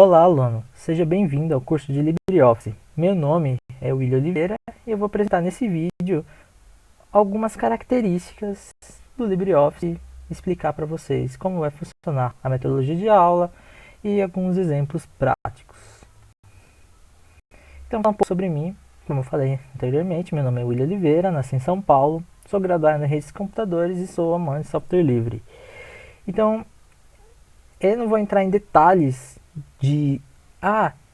Olá, aluno! Seja bem-vindo ao curso de LibreOffice. Meu nome é William Oliveira e eu vou apresentar nesse vídeo algumas características do LibreOffice, explicar para vocês como vai funcionar a metodologia de aula e alguns exemplos práticos. Então, falar um pouco sobre mim. Como eu falei anteriormente, meu nome é William Oliveira, nasci em São Paulo, sou graduado em redes de computadores e sou amante de software livre. Então, eu não vou entrar em detalhes de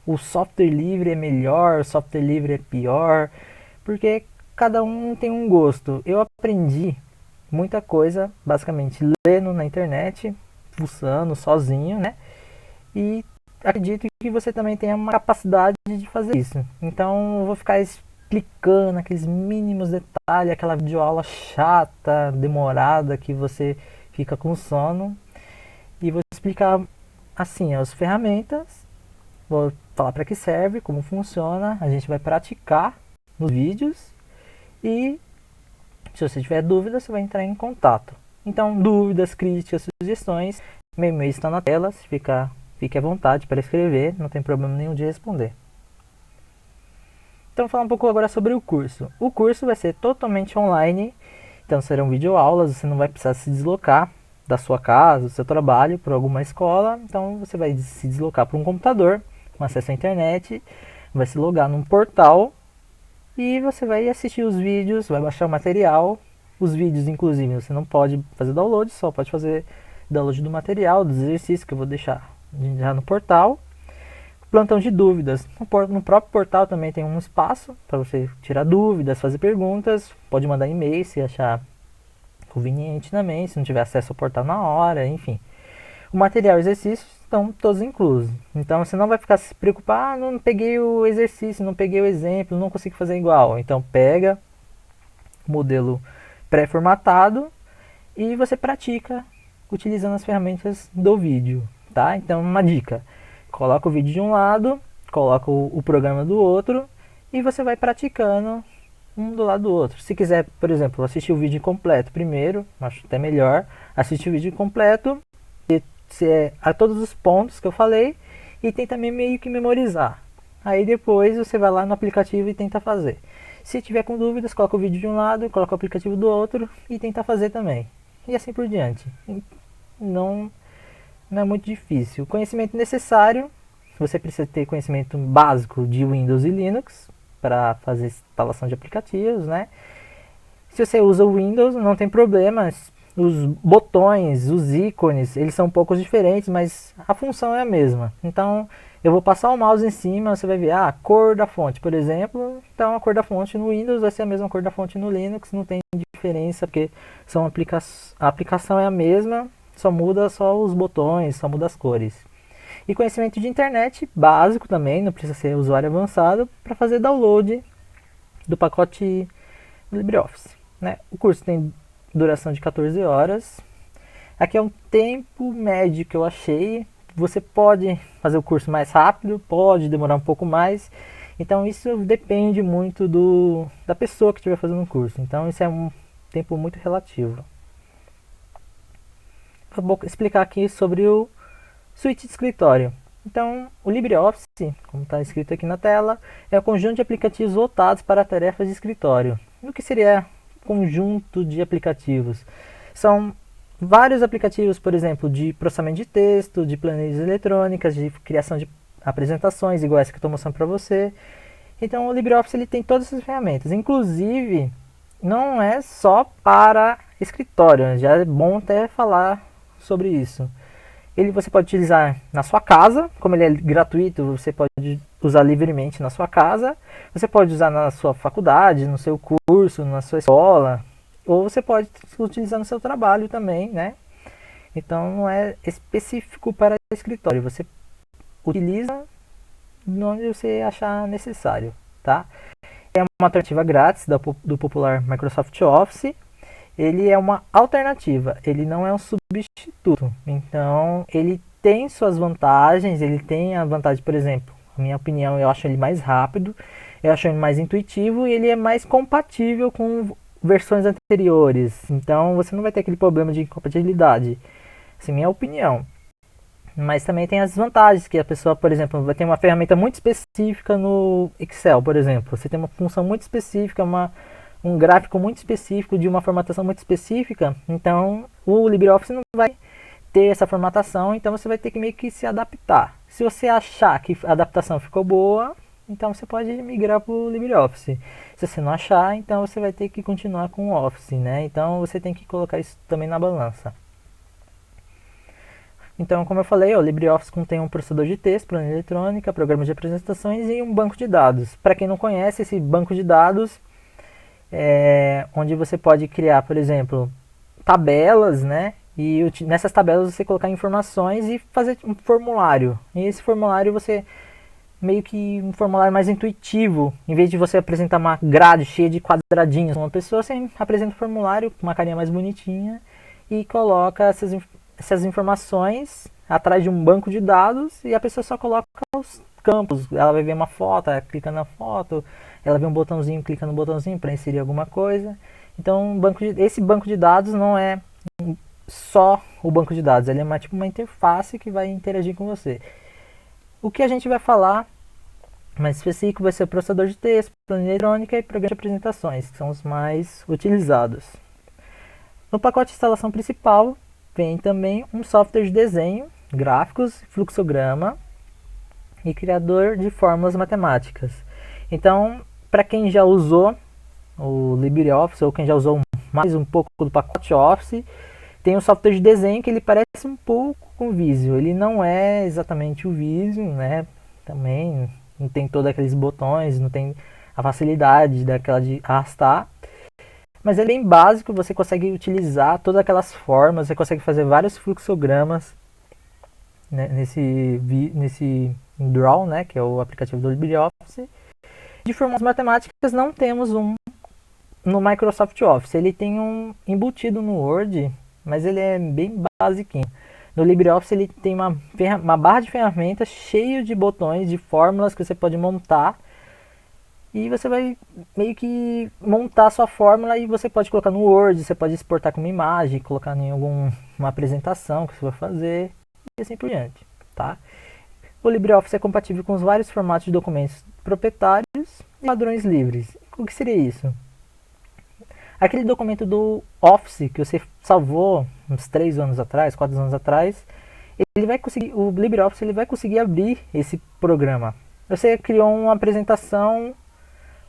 o software livre é melhor, o software livre é pior, porque cada um tem um gosto. Eu aprendi muita coisa, basicamente lendo na internet, fuçando sozinho, né? E acredito que você também tenha uma capacidade de fazer isso. Então eu vou ficar explicando aqueles mínimos detalhes, aquela videoaula chata, demorada que você fica com sono. E vou explicar assim as ferramentas, vou falar para que serve, como funciona, a gente vai praticar nos vídeos e se você tiver dúvidas, você vai entrar em contato. Então, dúvidas, críticas, sugestões, meu e-mail está na tela, fique à vontade para escrever, não tem problema nenhum de responder. Então, vou falar um pouco agora sobre o curso. O curso vai ser totalmente online, então serão videoaulas, você não vai precisar se deslocar da sua casa, do seu trabalho, para alguma escola. Então você vai se deslocar para um computador, com acesso à internet, vai se logar num portal e você vai assistir os vídeos, vai baixar o material. Os vídeos, inclusive, você não pode fazer download, só pode fazer download do material, dos exercícios que eu vou deixar já no portal. Plantão de dúvidas. No próprio portal também tem um espaço para você tirar dúvidas, fazer perguntas. Pode mandar e-mail se achar conveniente também, se não tiver acesso ao portal na hora, enfim. O material e exercícios estão todos inclusos. Então você não vai ficar se preocupar, não peguei o exercício, não peguei o exemplo, não consigo fazer igual. Então pega o modelo pré-formatado e você pratica utilizando as ferramentas do vídeo, tá? Então uma dica, coloca o vídeo de um lado, coloca o programa do outro e você vai praticando um do lado do outro. Se quiser, por exemplo, assistir o vídeo completo primeiro, acho até melhor, assistir o vídeo completo, a todos os pontos que eu falei, e tem também meio que memorizar. Aí depois você vai lá no aplicativo e tenta fazer. Se tiver com dúvidas, coloca o vídeo de um lado, coloca o aplicativo do outro e tenta fazer também. E assim por diante. Não é muito difícil. O conhecimento necessário, você precisa ter conhecimento básico de Windows e Linux para fazer instalação de aplicativos, né? Se você usa o Windows, não tem problema. Os botões, os ícones, eles são um pouco diferentes, mas a função é a mesma. Então, eu vou passar o mouse em cima, você vai ver a cor da fonte, por exemplo. Então, a cor da fonte no Windows vai ser a mesma cor da fonte no Linux, não tem diferença, porque a aplicação é a mesma, só muda os botões, só muda as cores. E conhecimento de internet básico também, não precisa ser usuário avançado, para fazer download do pacote LibreOffice, né? O curso tem duração de 14 horas. Aqui é um tempo médio que eu achei. Você pode fazer o curso mais rápido, pode demorar um pouco mais. Então isso depende muito da pessoa que estiver fazendo o curso. Então isso é um tempo muito relativo. Vou explicar aqui sobre o suíte de escritório. Então, o LibreOffice, como está escrito aqui na tela, é um conjunto de aplicativos voltados para tarefas de escritório. O que seria conjunto de aplicativos? São vários aplicativos, por exemplo, de processamento de texto, de planilhas eletrônicas, de criação de apresentações, igual essa que eu estou mostrando para você. Então, o LibreOffice ele tem todas essas ferramentas. Inclusive, não é só para escritório, já é bom até falar sobre isso. Você pode utilizar na sua casa, como ele é gratuito, você pode usar livremente na sua casa. Você pode usar na sua faculdade, no seu curso, na sua escola. Ou você pode utilizar no seu trabalho também, né? Então não é específico para escritório. Você utiliza onde você achar necessário, tá? É uma alternativa grátis do popular Microsoft Office. Ele é uma alternativa, ele não é um substituto. Então, ele tem suas vantagens, ele tem a vantagem, por exemplo, na minha opinião, eu acho ele mais rápido, eu acho ele mais intuitivo e ele é mais compatível com versões anteriores. Então, você não vai ter aquele problema de incompatibilidade. Essa é a minha opinião. Mas também tem as desvantagens, que a pessoa, por exemplo, vai ter uma ferramenta muito específica no Excel, por exemplo. Você tem uma função muito específica, um gráfico muito específico, de uma formatação muito específica. Então, o LibreOffice não vai ter essa formatação, então você vai ter que meio que se adaptar. Se você achar que a adaptação ficou boa, então você pode migrar para o LibreOffice. Se você não achar, então você vai ter que continuar com o Office, né? Então você tem que colocar isso também na balança. Então, como eu falei, o LibreOffice contém um processador de texto, planilha eletrônica, programa de apresentações e um banco de dados. Para quem não conhece, esse banco de dados é onde você pode criar, por exemplo, tabelas, né? E nessas tabelas você colocar informações e fazer um formulário. E esse formulário você meio que um formulário mais intuitivo. Em vez de você apresentar uma grade cheia de quadradinhos, uma pessoa você apresenta um formulário com uma carinha mais bonitinha e coloca essas informações atrás de um banco de dados e a pessoa só coloca os campos. Ela vai ver uma foto, ela clica na foto, ela vê um botãozinho, clica no botãozinho para inserir alguma coisa. Então, esse banco de dados não é só o banco de dados, ele é tipo uma interface que vai interagir com você. O que a gente vai falar mais específico vai ser o processador de texto, planilha eletrônica e programa de apresentações, que são os mais utilizados. No pacote de instalação principal vem também um software de desenho, gráficos, fluxograma e criador de fórmulas matemáticas. Então, para quem já usou o LibreOffice ou quem já usou mais um pouco do pacote Office, tem um software de desenho que ele parece um pouco com o Visio. Ele não é exatamente o Visio, né? Também não tem todos aqueles botões, não tem a facilidade daquela de arrastar. Mas ele é bem básico, você consegue utilizar todas aquelas formas, você consegue fazer vários fluxogramas, né, nesse Draw, né, que é o aplicativo do LibreOffice. De formas matemáticas não temos um no Microsoft Office. Ele tem um embutido no Word, mas ele é bem basiquinho. No LibreOffice ele tem uma barra de ferramentas cheio de botões, de fórmulas que você pode montar. E você vai meio que montar a sua fórmula e você pode colocar no Word, você pode exportar como imagem, colocar em alguma apresentação que você vai fazer e assim por diante, tá? O LibreOffice é compatível com os vários formatos de documentos proprietários e padrões livres. O que seria isso? Aquele documento do Office que você salvou uns 3 anos atrás, 4 anos atrás, o LibreOffice ele vai conseguir abrir esse programa. Você criou uma apresentação,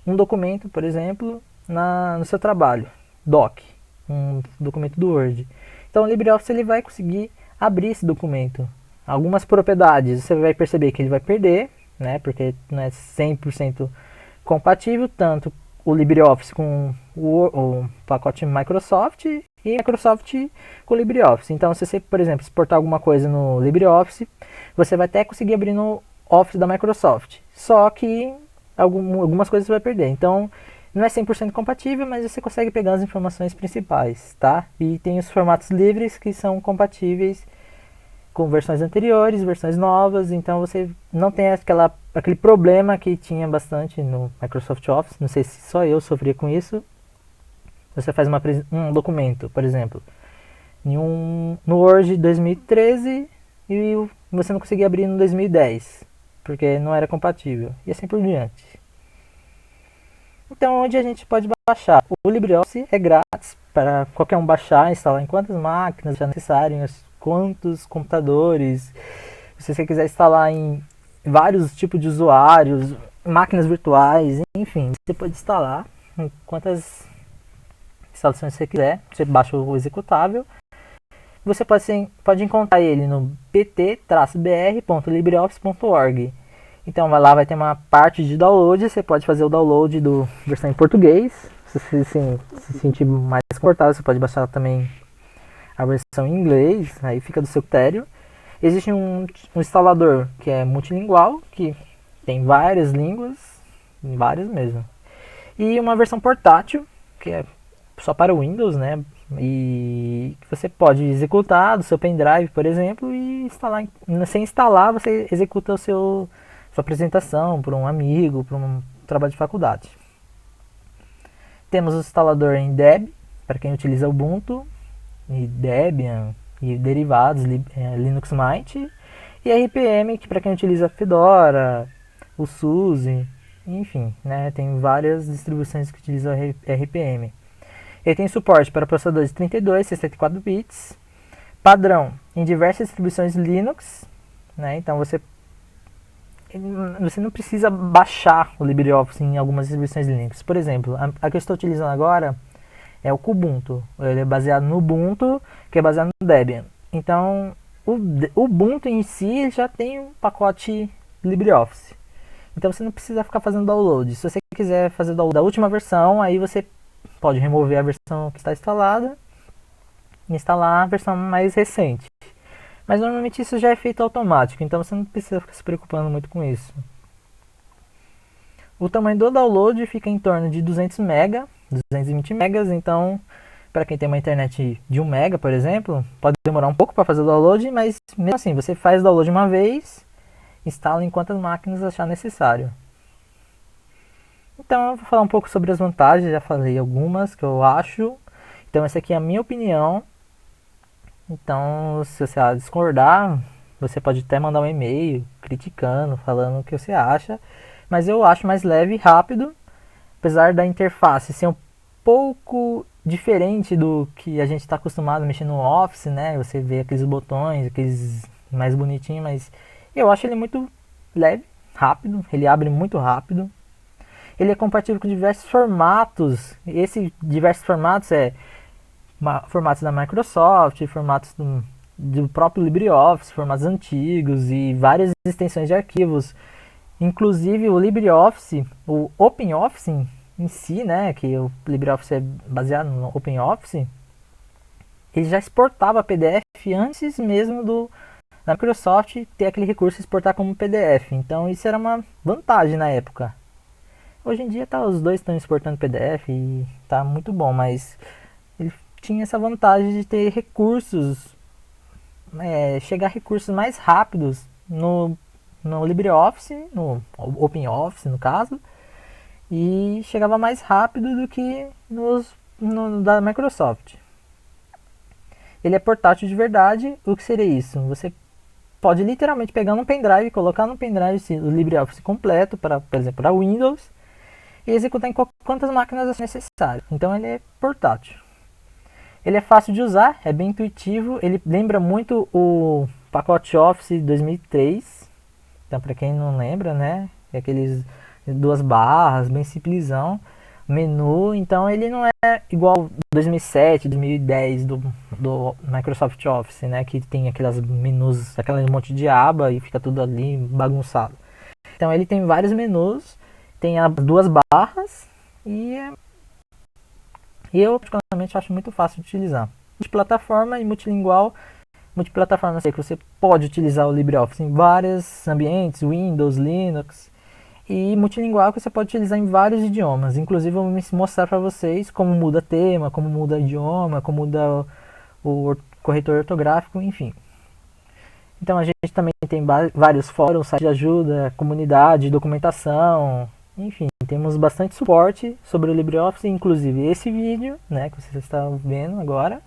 um documento, por exemplo, no seu trabalho, doc, um documento do Word. Então o LibreOffice ele vai conseguir abrir esse documento. Algumas propriedades você vai perceber que ele vai perder, né, porque não é 100% compatível, tanto o LibreOffice com o pacote Microsoft e Microsoft com o LibreOffice. Então se você, por exemplo, exportar alguma coisa no LibreOffice, você vai até conseguir abrir no Office da Microsoft. Só que algumas coisas você vai perder. Então, não é 100% compatível, mas você consegue pegar as informações principais, tá? E tem os formatos livres que são compatíveis com versões anteriores, versões novas. Então, você não tem aquele problema que tinha bastante no Microsoft Office. Não sei se só eu sofria com isso. Você faz um documento, por exemplo, no Word 2013 e você não conseguia abrir no 2010. Porque não era compatível, e assim por diante. Então, onde a gente pode baixar? O LibreOffice é grátis para qualquer um baixar, instalar em quantas máquinas já necessário, quantos computadores. Se você quiser instalar em vários tipos de usuários, máquinas virtuais, enfim, você pode instalar em quantas instalações você quiser. Você baixa o executável. Você pode encontrar ele no pt-br.libreoffice.org. Então vai ter uma parte de download, você pode fazer o download da versão em português. Se você se sentir mais confortável, você pode baixar também a versão em inglês, aí fica do seu critério. Existe um instalador que é multilingual, que tem várias línguas, várias mesmo. E uma versão portátil, que é só para o Windows, né? E você pode executar do seu pendrive, por exemplo, e instalar. Sem instalar, você executa sua apresentação para um amigo, para um trabalho de faculdade. Temos o instalador em Deb, para quem utiliza Ubuntu, e Debian, e derivados, Linux Mint. E RPM, que para quem utiliza Fedora, o SUSE, enfim, né, tem várias distribuições que utilizam RPM. Ele tem suporte para processadores de 32 e 64 bits, padrão em diversas distribuições Linux, né, então você não precisa baixar o LibreOffice em algumas distribuições Linux. Por exemplo, a que eu estou utilizando agora é o Kubuntu. Ele é baseado no Ubuntu, que é baseado no Debian. Então, o Ubuntu em si já tem um pacote LibreOffice. Então você não precisa ficar fazendo download. Se você quiser fazer download da última versão, aí você pode remover a versão que está instalada e instalar a versão mais recente. Mas normalmente isso já é feito automático, então você não precisa ficar se preocupando muito com isso. O tamanho do download fica em torno de 200 MB, 220 MB, então para quem tem uma internet de 1 MB, por exemplo, pode demorar um pouco para fazer o download, mas mesmo assim, você faz o download uma vez, instala em quantas máquinas achar necessário. Então eu vou falar um pouco sobre as vantagens, já falei algumas que eu acho. Então essa aqui é a minha opinião. Então, se você discordar, você pode até mandar um e-mail criticando, falando o que você acha. Mas eu acho mais leve e rápido, apesar da interface ser um pouco diferente do que a gente está acostumado a mexer no Office, né? Você vê aqueles botões, aqueles mais bonitinhos, mas eu acho ele muito leve, rápido, ele abre muito rápido. Ele é compatível com diversos formatos. Esse diversos formatos é formatos da Microsoft, formatos do próprio LibreOffice, formatos antigos e várias extensões de arquivos. Inclusive o LibreOffice, o OpenOffice em si, né, que o LibreOffice é baseado no OpenOffice, ele já exportava PDF antes mesmo da Microsoft ter aquele recurso de exportar como PDF. Então isso era uma vantagem na época. Hoje em dia os dois estão exportando PDF e tá muito bom, mas ele tinha essa vantagem de ter recursos, chegar a recursos mais rápidos no LibreOffice, no OpenOffice no caso, e chegava mais rápido do que da Microsoft. Ele é portátil de verdade. O que seria isso? Você pode literalmente pegar no pendrive, colocar no pendrive o LibreOffice completo, por exemplo, para Windows, e executar em quantas máquinas necessário. Então ele é portátil. Ele é fácil de usar, é bem intuitivo, ele lembra muito o pacote Office 2003. Então, para quem não lembra, né, é aqueles 2 barras, bem simplesão, menu. Então ele não é igual 2007, 2010 do Microsoft Office, né, que tem aquelas menus, aquele monte de aba e fica tudo ali bagunçado. Então ele tem vários menus, tem as 2 barras e eu particularmente acho muito fácil de utilizar. Multiplataforma e multilingual. Multiplataforma, sei que você pode utilizar o LibreOffice em vários ambientes, Windows, Linux. E multilingual que você pode utilizar em vários idiomas. Inclusive eu vou mostrar para vocês como muda tema, como muda idioma, como muda o corretor ortográfico, enfim. Então a gente também tem vários fóruns, site de ajuda, comunidade, documentação, enfim, temos bastante suporte sobre o LibreOffice, inclusive esse vídeo, né, que você está vendo agora,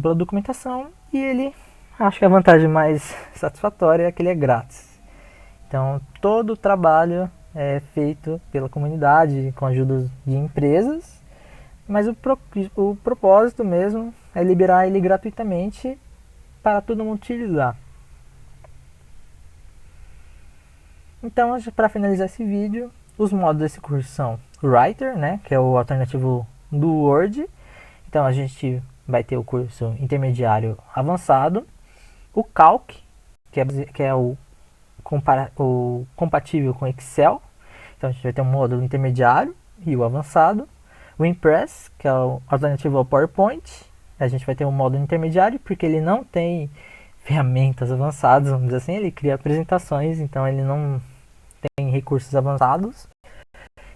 pela documentação, e ele, acho que a vantagem mais satisfatória é que ele é grátis. Então, todo o trabalho é feito pela comunidade, com a ajuda de empresas, mas o propósito mesmo é liberar ele gratuitamente para todo mundo utilizar. Então, para finalizar esse vídeo, os modos desse curso são o Writer, né, que é o alternativo do Word. Então, a gente vai ter o curso intermediário avançado, o Calc, que é o compatível com Excel. Então, a gente vai ter um módulo intermediário e o avançado. O Impress, que é o alternativo ao PowerPoint. A gente vai ter um módulo intermediário, porque ele não tem ferramentas avançadas, vamos dizer assim. Ele cria apresentações, então ele não tem recursos avançados.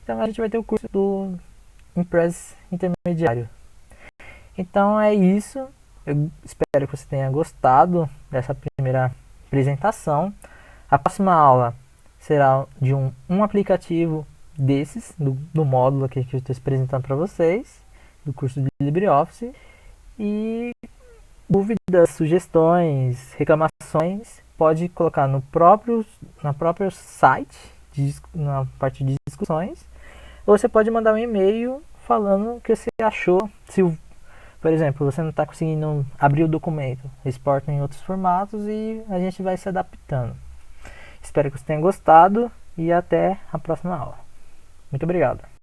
Então a gente vai ter o curso do Impress intermediário. Então é isso. Eu espero que você tenha gostado dessa primeira apresentação. A próxima aula será de um aplicativo desses, do módulo aqui que eu estou apresentando para vocês, do curso de LibreOffice. E dúvidas, sugestões, reclamações, pode colocar na próprio site, na parte de discussões, ou você pode mandar um e-mail falando o que você achou. Se, por exemplo, você não está conseguindo abrir o documento, exporta em outros formatos e a gente vai se adaptando. Espero que você tenha gostado e até a próxima aula. Muito obrigado.